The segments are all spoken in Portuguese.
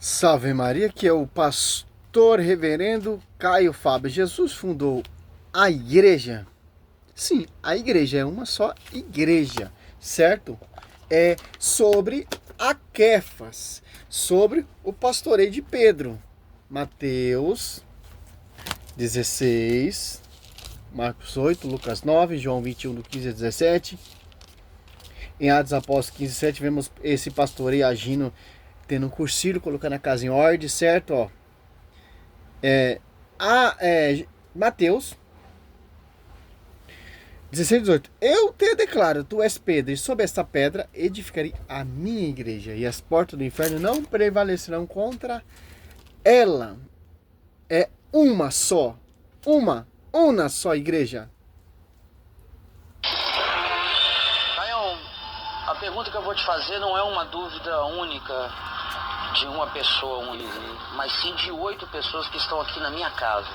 Salve Maria, que é o pastor reverendo Caio Fábio. Jesus fundou a igreja. Sim, a igreja é uma só igreja, certo? É sobre a Quefas, sobre o pastoreio de Pedro. Mateus 16, Marcos 8, Lucas 9, João 21, do 15 a 17. Em Atos Apóstolos 15, 7, vemos esse pastoreio agindo, tendo um cursilho, colocando a casa em ordem, certo? Ó. Mateus 16, 18. Eu te declaro, tu és Pedro, e sob esta pedra edificarei a minha igreja, e as portas do inferno não prevalecerão contra ela. É uma só igreja. Caião, a pergunta que eu vou te fazer não é uma dúvida única de uma pessoa única, mas sim de 8 pessoas que estão aqui na minha casa.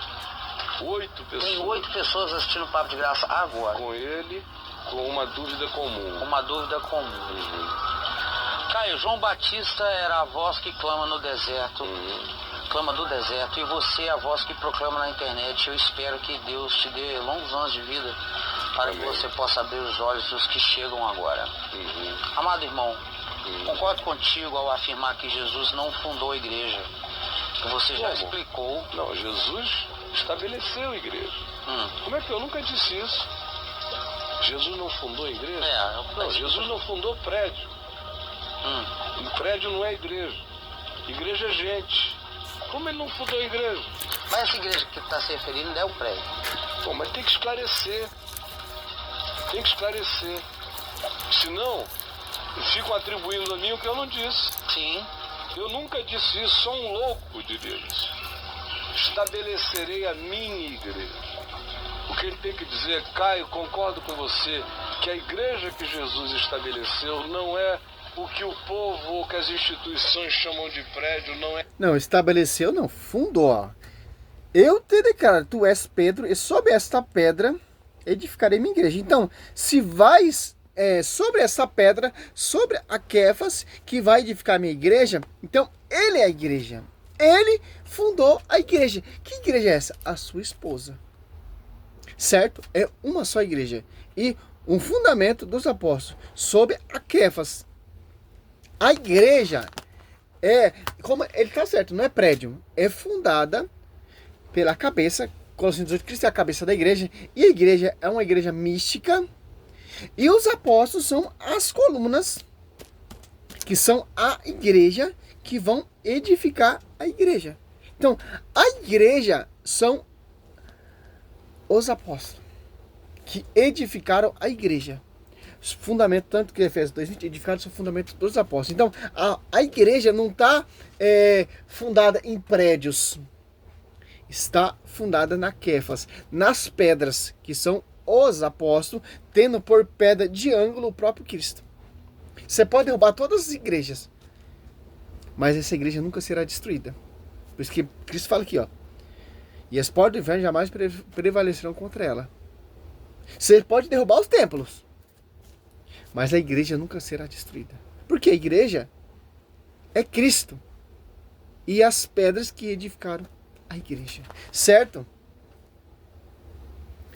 8 pessoas? Tem 8 pessoas assistindo o Papo de Graça agora. Com ele, com uma dúvida comum. Uma dúvida comum. Caio, João Batista era a voz que clama no deserto. Clama do deserto, e você é a voz que proclama na internet. Eu espero que Deus te dê longos anos de vida para que você possa abrir os olhos dos que chegam agora. Amado irmão, concordo contigo ao afirmar que Jesus não fundou a igreja. Você já explicou. Não, Jesus estabeleceu a igreja. Como é que eu nunca disse isso? Jesus não fundou a igreja? Não, Jesus não fundou prédio. Prédio não é igreja. Igreja é gente. Como ele não fundou a igreja? Mas essa igreja que está se referindo é o prédio. Bom, mas tem que esclarecer. Tem que esclarecer. Senão, ficam atribuindo a mim o que eu não disse. Sim. Eu nunca disse isso, só um louco diria isso. Estabelecerei a minha igreja. O que ele tem que dizer, Caio, concordo com você, que a igreja que Jesus estabeleceu não é o que o povo ou que as instituições chamam de prédio, não é... Não, estabeleceu, não, fundou. Ó. Eu te declaro, tu és Pedro, e sob esta pedra edificarei minha igreja. Então, se vais sobre essa pedra, sobre a Quefas, que vai edificar minha igreja, então ele é a igreja. Ele fundou a igreja. Que igreja é essa? A sua esposa. Certo? É uma só igreja. E um fundamento dos apóstolos sobre a Quefas. A igreja como ele está certo, não é prédio, é fundada pela cabeça. Colossenses 18, Cristo é a cabeça da igreja, e a igreja é uma igreja mística, e os apóstolos são as colunas, que são a igreja, que vão edificar a igreja. Então, a igreja são os apóstolos, que edificaram a igreja. Fundamento, tanto que Efésios 2:20, edificados são fundamentos dos apóstolos. Então, a igreja não está fundada em prédios. Está fundada na Quefas, nas pedras, que são os apóstolos, tendo por pedra de ângulo o próprio Cristo. Você pode derrubar todas as igrejas, mas essa igreja nunca será destruída. Por isso que Cristo fala aqui, ó. E as portas do inferno jamais prevalecerão contra ela. Você pode derrubar os templos, mas a igreja nunca será destruída. Porque a igreja é Cristo. E as pedras que edificaram a igreja. Certo?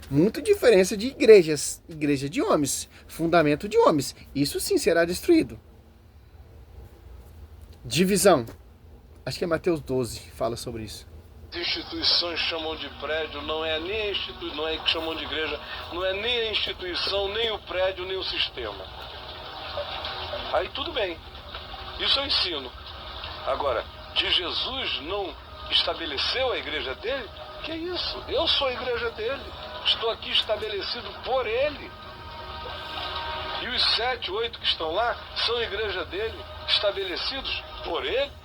Muito diferença de igrejas. Igreja de homens. Fundamento de homens. Isso sim será destruído. Divisão. Acho que é Mateus 12 que fala sobre isso. As instituições chamam de prédio, não é nem a instituição, não é que chamam de igreja, não é nem a instituição, nem o prédio, nem o sistema. Aí tudo bem, isso eu ensino. Agora, que Jesus não estabeleceu a igreja dele, que é isso? Eu sou a igreja dele, estou aqui estabelecido por ele. E os 7, 8 que estão lá são a igreja dele, estabelecidos por ele.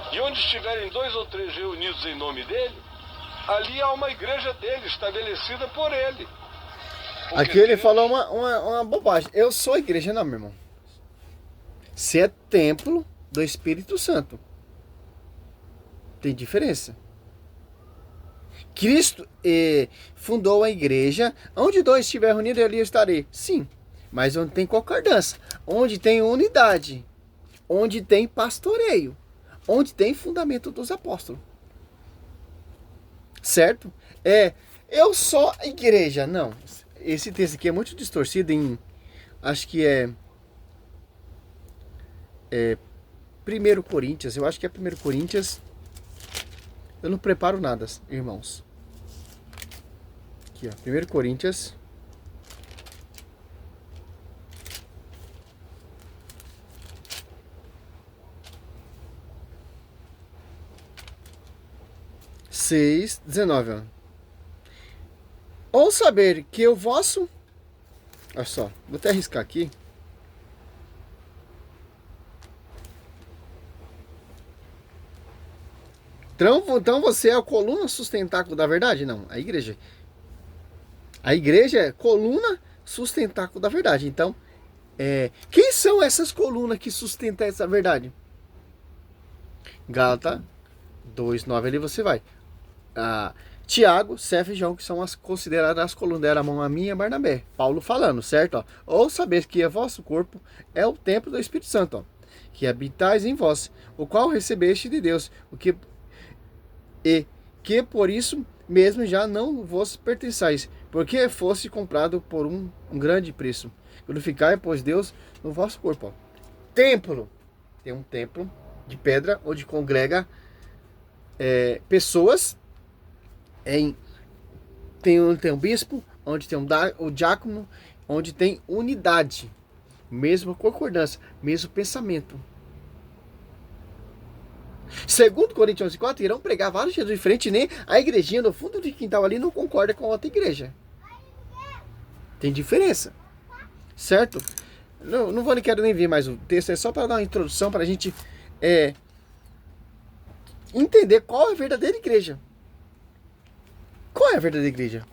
E onde estiverem 2 ou 3 reunidos em nome dele, ali há uma igreja dele, estabelecida por ele. Porque aqui ele falou uma bobagem. Eu sou a igreja, não, meu irmão. Você é templo do Espírito Santo. Tem diferença. Cristo fundou a igreja. Onde 2 estiverem reunidos, ali eu estarei. Sim, mas onde tem concordância, onde tem unidade, onde tem pastoreio, onde tem fundamento dos apóstolos. Certo? Eu sou a igreja. Não. Esse texto aqui é muito distorcido em... Acho que é 1 Coríntios. Eu acho que é 1 Coríntios. Eu não preparo nada, irmãos. Aqui, ó. 1 Coríntios. Seis, 19, ó. Ou saber que o vosso... Olha só, vou até arriscar aqui. Então você é a coluna sustentáculo da verdade? Não, a igreja. A igreja é coluna sustentáculo da verdade. Então, quem são essas colunas que sustentam essa verdade? Gálatas 2:9 ali você vai. Tiago, Cefas e João, que são consideradas as colunas, deram a mão a mim e a Barnabé. Paulo falando, certo? Ó. Ou saber que o vosso corpo é o templo do Espírito Santo, ó, que habitais em vós, o qual recebeste de Deus, que por isso mesmo já não vos pertençais, porque fosse comprado por um grande preço. Glorificai, pois, Deus no vosso corpo. Ó. Templo. Tem um templo de pedra, onde congrega pessoas. Tem um bispo, onde tem o diácono, onde tem unidade, mesma concordância, mesmo pensamento. Segundo Coríntios 11:4, irão pregar vários Jesus diferentes, nem a igrejinha no fundo de quintal ali não concorda com a outra igreja. Tem diferença, certo? Não quero nem ver mais o texto, é só para dar uma introdução para a gente entender qual é a verdadeira igreja. Qual é a verdadeira igreja?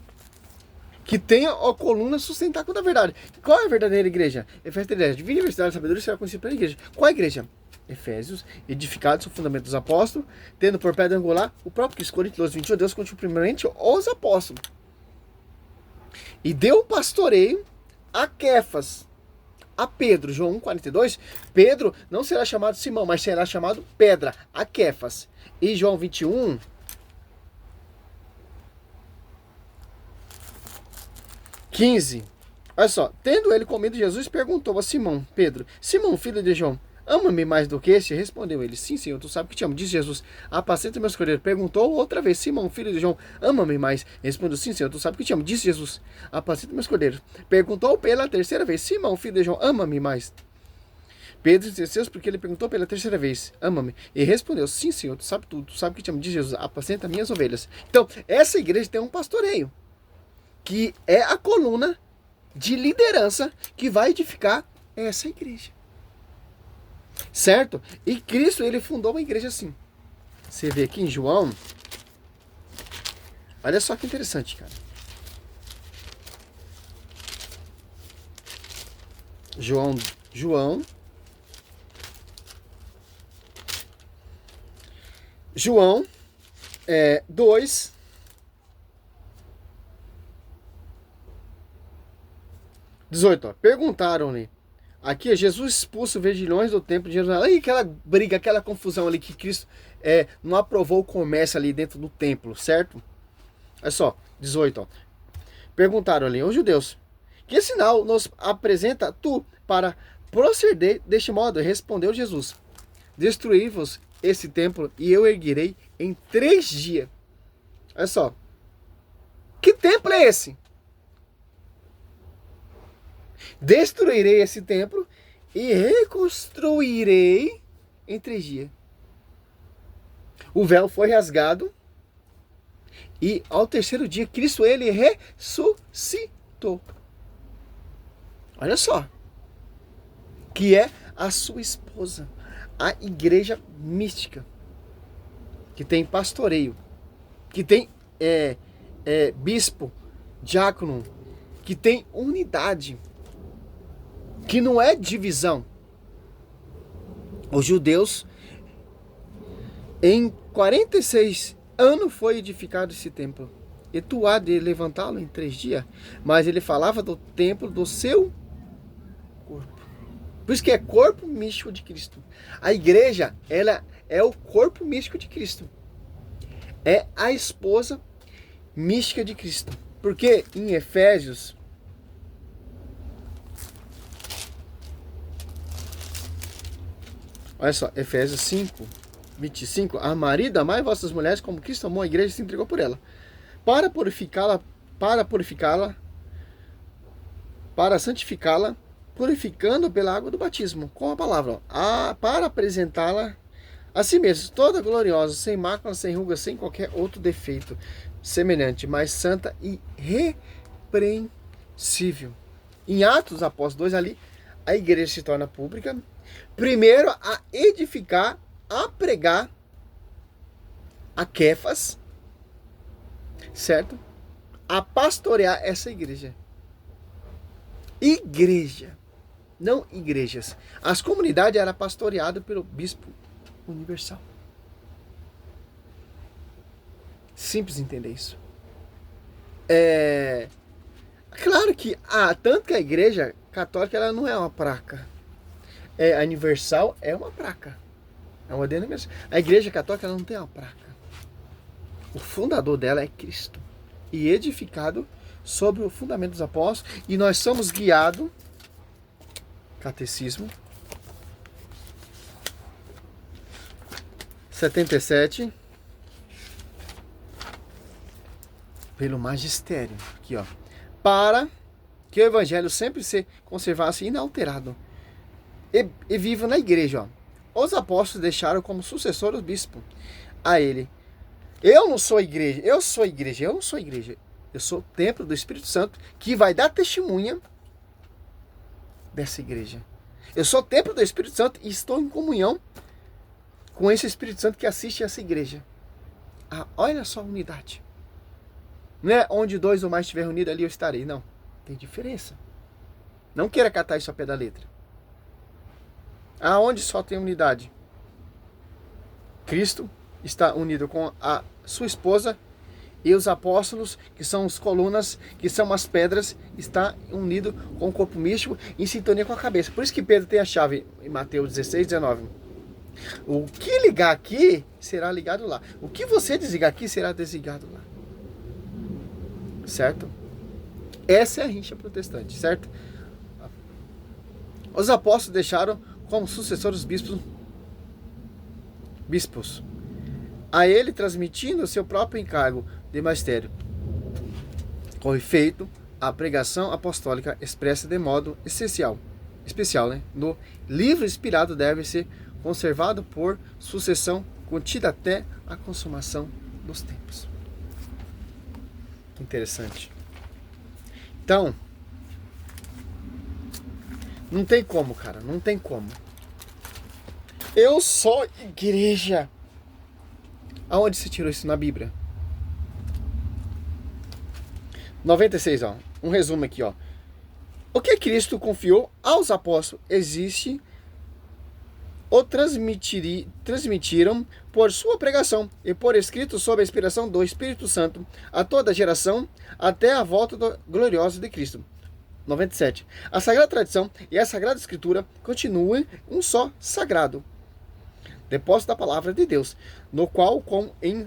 Que tenha a coluna sustentáculo da verdade. Qual é a verdadeira igreja? Efésios 3:10. Divina universidade da sabedoria será conhecida pela igreja. Qual é a igreja? Efésios, edificados sobre o fundamento dos apóstolos, tendo por pedra angular o próprio Cristo. Coríntios 12:21. Deus constituiu primeiramente os apóstolos. E deu o pastoreio a Quefas, a Pedro. João 1:42. Pedro não será chamado Simão, mas será chamado Pedra, a Quefas. E João 21. 15. Olha só. Tendo ele comido, Jesus perguntou a Simão, Pedro: Simão, filho de João, ama-me mais do que este? Respondeu ele: Sim, Senhor, tu sabes que te amo. Disse Jesus: apacenta meus cordeiros. Perguntou outra vez: Simão, filho de João, ama-me mais? Respondeu: Sim, Senhor, tu sabes que te amo. Disse Jesus: apacenta meus cordeiros. Perguntou pela terceira vez: Simão, filho de João, ama-me mais? Pedro entristeceu porque ele perguntou pela terceira vez: ama-me? E respondeu: Sim, Senhor, tu sabe tudo, tu sabe que te amo. Disse Jesus: apacenta minhas ovelhas. Então, essa igreja tem um pastoreio, que é a coluna de liderança que vai edificar essa igreja. Certo? E Cristo, ele fundou uma igreja assim. Você vê aqui em João. Olha só que interessante, cara. João 2. 18, ó. Perguntaram-lhe. Aqui é Jesus expulsa os vendilhões do templo de Jerusalém. Aí aquela briga, aquela confusão ali que Cristo não aprovou o comércio ali dentro do templo, certo? Olha só, 18, ó. Perguntaram-lhe os judeus: que sinal nos apresenta tu para proceder deste modo? Respondeu Jesus: destruí-vos esse templo e eu erguerei em 3 dias. Olha só. Que templo é esse? Destruirei esse templo e reconstruirei em 3 dias. O véu foi rasgado e ao terceiro dia Cristo, ele ressuscitou. Olha só. Que é a sua esposa. A igreja mística. Que tem pastoreio. Que tem bispo, diácono. Que tem unidade. Que não é divisão. Os judeus, em 46 anos foi edificado esse templo. E tu há de levantá-lo em 3 dias. Mas ele falava do templo do seu corpo. Por isso que é corpo místico de Cristo. A igreja, ela é o corpo místico de Cristo. É a esposa mística de Cristo. Porque em Efésios, olha só, Efésios 5, 25, a marido, amai vossas mulheres como Cristo amou a igreja e se entregou por ela, para purificá-la, para santificá-la, purificando pela água do batismo, com a palavra, para apresentá-la a si mesmo, toda gloriosa, sem mácula, sem ruga, sem qualquer outro defeito semelhante, mas santa e repreensível. Em Atos Apóstolos 2, ali, a igreja se torna pública, primeiro a edificar, a pregar, a Kéfas, certo? A pastorear essa igreja. Igreja, não igrejas. As comunidades eram pastoreadas pelo bispo universal. Simples entender isso. Claro que tanto que a igreja católica ela não é uma placa. A universal é uma placa. É uma denominação. A igreja católica ela não tem uma placa. O fundador dela é Cristo. E edificado sobre o fundamento dos apóstolos. E nós somos guiados, Catecismo 77, pelo magistério, aqui ó, para que o evangelho sempre se conservasse inalterado e viva na igreja, ó. Os apóstolos deixaram como sucessor o bispo a ele. Eu não sou igreja, eu sou igreja, eu não sou igreja. Eu sou o templo do Espírito Santo que vai dar testemunha dessa igreja. Eu sou o templo do Espírito Santo e estou em comunhão com esse Espírito Santo que assiste essa igreja. Olha só a unidade. Não é onde dois ou mais estiver unidos ali eu estarei. Não. Tem diferença. Não queira catar isso a pé da letra. Aonde só tem unidade? Cristo está unido com a sua esposa e os apóstolos, que são as colunas, que são as pedras, está unido com o corpo místico em sintonia com a cabeça. Por isso que Pedro tem a chave em Mateus 16, 19. O que ligar aqui será ligado lá. O que você desligar aqui será desligado lá. Certo? Essa é a rincha protestante, certo? Os apóstolos deixaram como sucessores bispos. A ele transmitindo o seu próprio encargo de magistério. Com efeito, a pregação apostólica expressa de modo especial, né? No livro inspirado deve ser conservado por sucessão contida até a consumação dos tempos. Que interessante. Então, não tem como, cara, não tem como. Eu sou igreja. Aonde se tirou isso na Bíblia? 96, ó. Um resumo aqui, ó. O que Cristo confiou aos apóstolos existe ou transmitiram por sua pregação e por escrito sob a inspiração do Espírito Santo a toda geração até a volta gloriosa de Cristo. 97. A Sagrada Tradição e a Sagrada Escritura continuam um só sagrado depósito da palavra de Deus, no qual, como em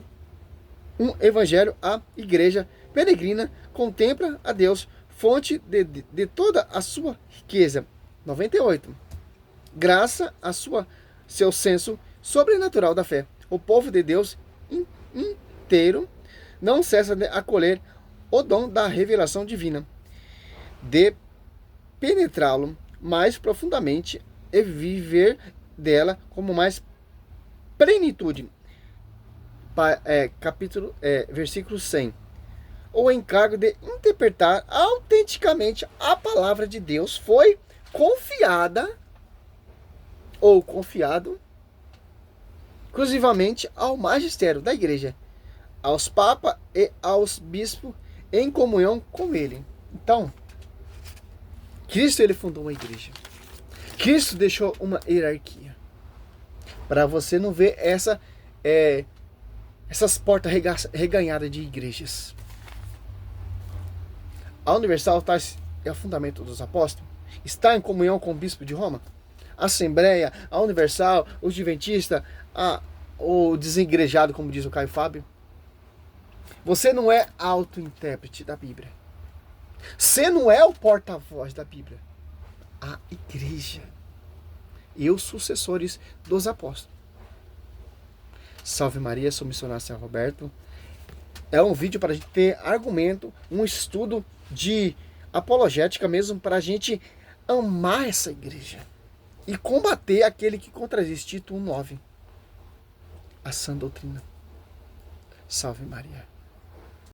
um evangelho, a igreja peregrina contempla a Deus, fonte de toda a sua riqueza. 98. Graça a seu senso sobrenatural da fé. O povo de Deus inteiro não cessa de acolher o dom da revelação divina, de penetrá-lo mais profundamente e viver dela como mais plenitude. Versículo 100. O encargo de interpretar autenticamente a palavra de Deus foi confiado exclusivamente ao magistério da igreja, aos papas e aos bispos em comunhão com ele. Então, Cristo ele fundou uma igreja. Cristo deixou uma hierarquia. Para você não ver essas portas reganhadas de igrejas. A Universal é o fundamento dos apóstolos. Está em comunhão com o bispo de Roma. A Assembleia, a Universal, os Adventistas, o desengrejado, como diz o Caio Fábio. Você não é auto-intérprete da Bíblia. Você não é o porta-voz da Bíblia. A igreja e os sucessores dos apóstolos. Salve Maria, sou missionário São Roberto. É um vídeo para a gente ter argumento, um estudo de apologética mesmo, para a gente amar essa igreja e combater aquele que contradiz Tito 1,9. A sã doutrina. Salve Maria.